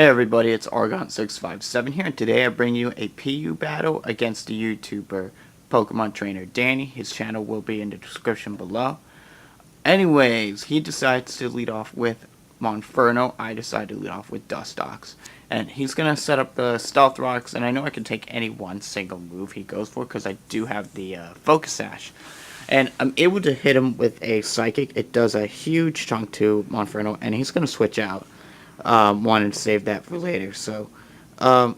Hey everybody, it's Argon657 here, and today I bring you a PU battle against the YouTuber Pokemon Trainer Danny. His channel will be in the description below. Anyways, he decides to lead off with Monferno. I decide to lead off with Dustox. And he's going to set up the Stealth Rocks, and I know I can take any one single move he goes for because I do have the Focus Sash. And I'm able to hit him with a Psychic. It does a huge chunk to Monferno, and he's going to switch out. Wanted to save that for later, so I'm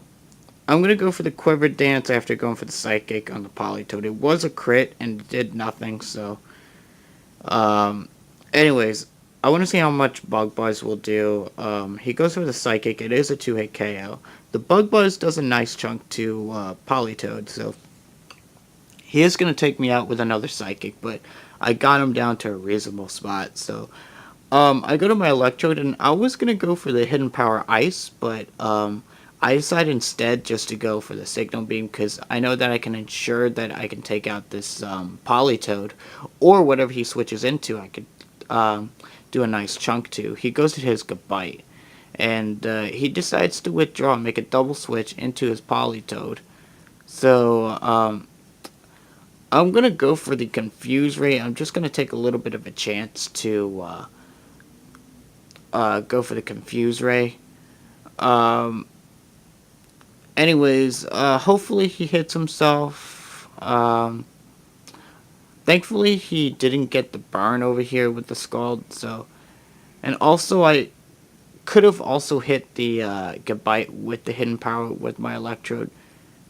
going to go for the Quiver Dance after going for the Psychic on the Politoed. It was a crit and it did nothing, so anyways, I want to see how much Bug Buzz will do. He goes for the Psychic. It is a 2-hit KO. The Bug Buzz does a nice chunk to Politoed, so he is going to take me out with another Psychic, but I got him down to a reasonable spot, so I go to my Electrode, and I was going to go for the Hidden Power Ice, but I decided instead just to go for the Signal Beam, because I know that I can ensure that I can take out this Politoed, or whatever he switches into, I could do a nice chunk to. He goes to his Gabite, and he decides to withdraw and make a double switch into his Politoed. So, I'm going to go for the Confuse Ray. I'm just going to take a little bit of a chance to go for the Confuse Ray. Anyways, hopefully he hits himself. Thankfully he didn't get the burn over here with the Scald, so. And also I could have also hit the Gabite with the Hidden Power with my Electrode,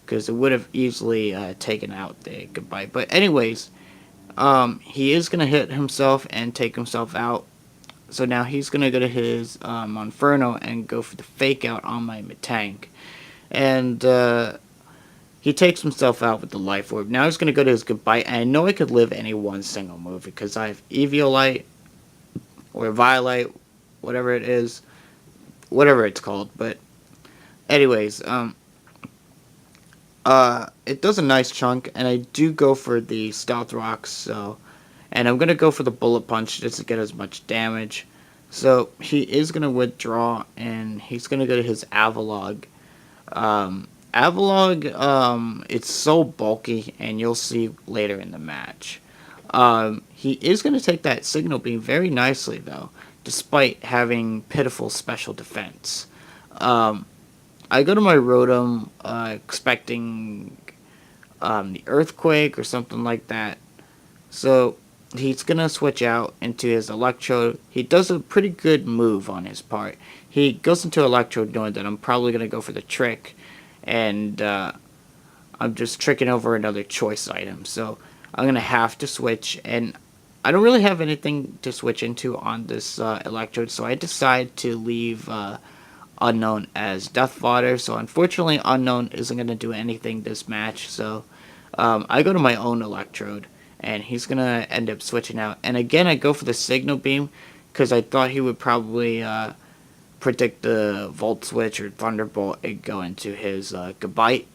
because it would have easily taken out the Gabite. But anyways, he is going to hit himself and take himself out. So now he's going to go to his Monferno and go for the Fake Out on my Metang. And he takes himself out with the Life Orb. Now he's going to go to his Goodbye. And I know I could live any one single move because I have Eviolite or Violite, whatever it is. Whatever it's called. But anyways, it does a nice chunk. And I do go for the Stealth Rocks, so. And I'm going to go for the Bullet Punch just to get as much damage. So he is going to withdraw, and he's going to go to his Avalog. Avalog, it's so bulky, and you'll see later in the match. He is going to take that Signal Beam very nicely, though, despite having pitiful special defense. I go to my Rotom expecting the Earthquake or something like that. So he's going to switch out into his Electrode. He does a pretty good move on his part. He goes into Electrode knowing that I'm probably going to go for the trick. And I'm just tricking over another choice item. So I'm going to have to switch. And I don't really have anything to switch into on this Electrode. So I decide to leave Unknown as Death Fodder. So unfortunately Unknown isn't going to do anything this match. So I go to my own Electrode. And he's going to end up switching out. And again, I go for the Signal Beam, because I thought he would probably predict the Volt Switch or Thunderbolt and go into his Gabite.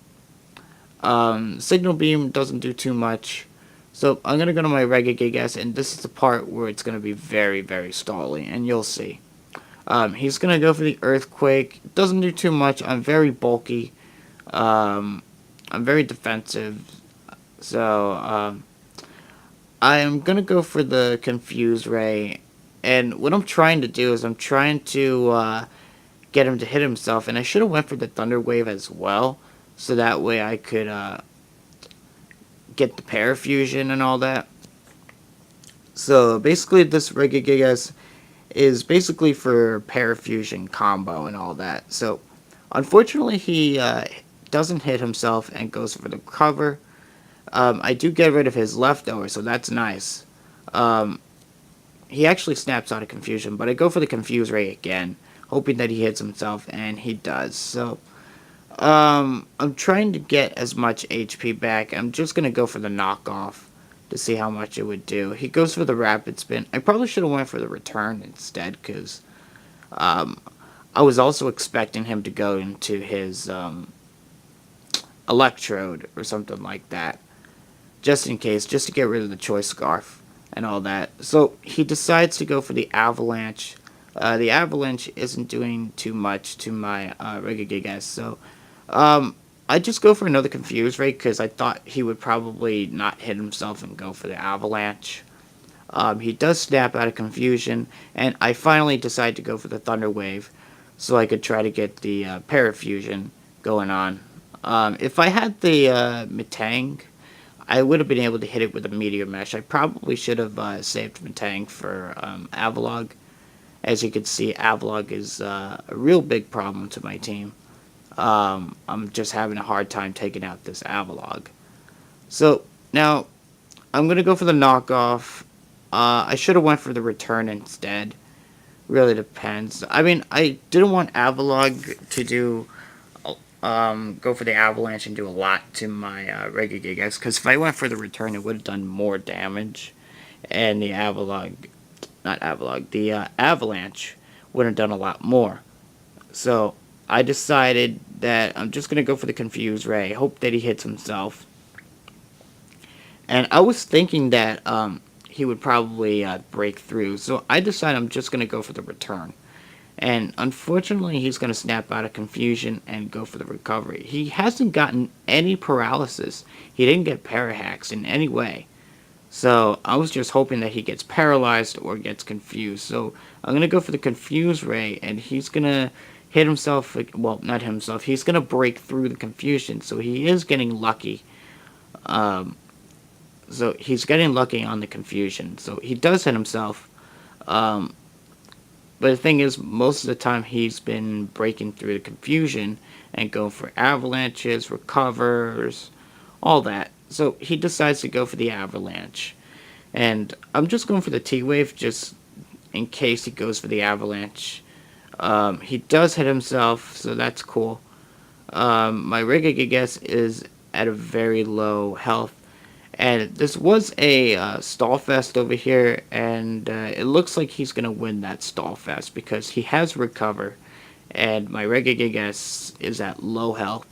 Signal Beam doesn't do too much. So I'm going to go to my Regigigas, and this is the part where it's going to be very, very stally, and you'll see. He's going to go for the Earthquake. It doesn't do too much. I'm very bulky. I'm very defensive. So, I am going to go for the Confuse Ray, and what I'm trying to do is I'm trying to get him to hit himself, and I should have went for the Thunder Wave as well, so that way I could get the Parafusion and all that. So basically this Regigigas is basically for Parafusion combo and all that. So unfortunately he doesn't hit himself and goes for the cover. I do get rid of his leftover, so that's nice. He actually snaps out of Confusion, but I go for the Confuse Ray again, hoping that he hits himself, and he does. So, I'm trying to get as much HP back. I'm just going to go for the knockoff to see how much it would do. He goes for the Rapid Spin. I probably should have went for the Return instead, because I was also expecting him to go into his Electrode or something like that. Just in case, just to get rid of the Choice Scarf and all that. So he decides to go for the Avalanche. The Avalanche isn't doing too much to my Regigigas, so I just go for another Confuse Ray because I thought he would probably not hit himself and go for the Avalanche. He does snap out of confusion, and I finally decide to go for the Thunder Wave so I could try to get the Parafusion going on. If I had the Metang, I would have been able to hit it with a Meteor Mesh. I probably should have saved Metang for Avalog. As you can see, Avalog is a real big problem to my team. I'm just having a hard time taking out this Avalog. So, now, I'm going to go for the knockoff. I should have went for the return instead. Really depends. I mean, I didn't want Avalog to do go for the Avalanche and do a lot to my Regigigas, because if I went for the return, it would have done more damage, and the Avalanche would have done a lot more. So I decided that I'm just gonna go for the Confuse Ray, hope that he hits himself. And I was thinking that he would probably break through, so I decided I'm just gonna go for the return. And unfortunately, he's going to snap out of confusion and go for the recovery. He hasn't gotten any paralysis. He didn't get parahacked in any way. So I was just hoping that he gets paralyzed or gets confused. So I'm going to go for the Confuse Ray, and he's going to hit himself. Well, not himself. He's going to break through the confusion. So he is getting lucky. So he's getting lucky on the confusion. So he does hit himself. But the thing is, most of the time he's been breaking through the confusion and going for avalanches, recovers, all that. So he decides to go for the avalanche. And I'm just going for the T-Wave just in case he goes for the avalanche. He does hit himself, so that's cool. My Regigigas is at a very low health. And this was a Stallfest over here, and it looks like he's going to win that Stallfest because he has Recover, and my Regigigas is at low health.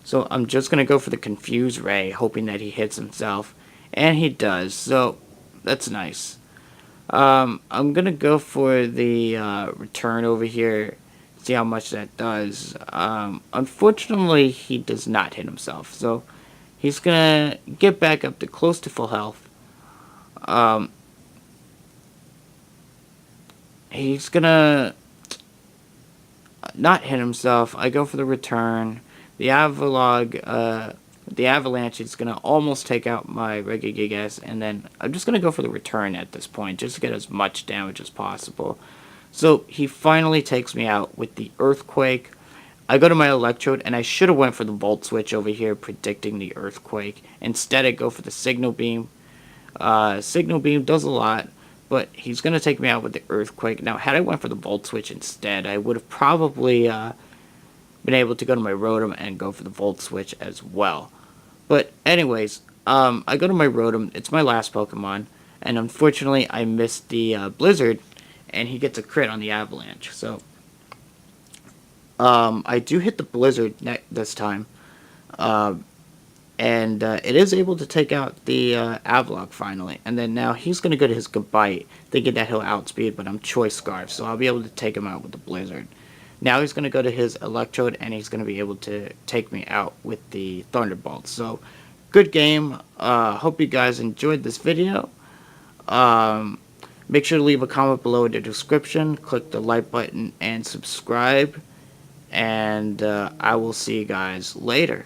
So I'm just going to go for the Confuse Ray, hoping that he hits himself, and he does, so that's nice. I'm going to go for the Return over here, see how much that does. Unfortunately, he does not hit himself, so he's going to get back up to close to full health. He's going to not hit himself. I go for the return. The Avalanche is going to almost take out my Regigigas, and then I'm just going to go for the return at this point, just to get as much damage as possible. So he finally takes me out with the Earthquake. I go to my Electrode, and I should have went for the Volt Switch over here, predicting the Earthquake. Instead, I go for the Signal Beam. Signal Beam does a lot, but he's going to take me out with the Earthquake. Now, had I went for the Volt Switch instead, I would have probably been able to go to my Rotom and go for the Volt Switch as well. But anyways, I go to my Rotom. It's my last Pokemon, and unfortunately, I missed the Blizzard, and he gets a crit on the Avalanche. So I do hit the Blizzard this time, and it is able to take out the Avalok finally. And then now he's going to go to his Gabite, thinking that he'll outspeed, but I'm Choice Scarf, so I'll be able to take him out with the Blizzard. Now he's going to go to his Electrode, and he's going to be able to take me out with the Thunderbolt. So, good game. Hope you guys enjoyed this video. Make sure to leave a comment below in the description. Click the like button and subscribe. And I will see you guys later.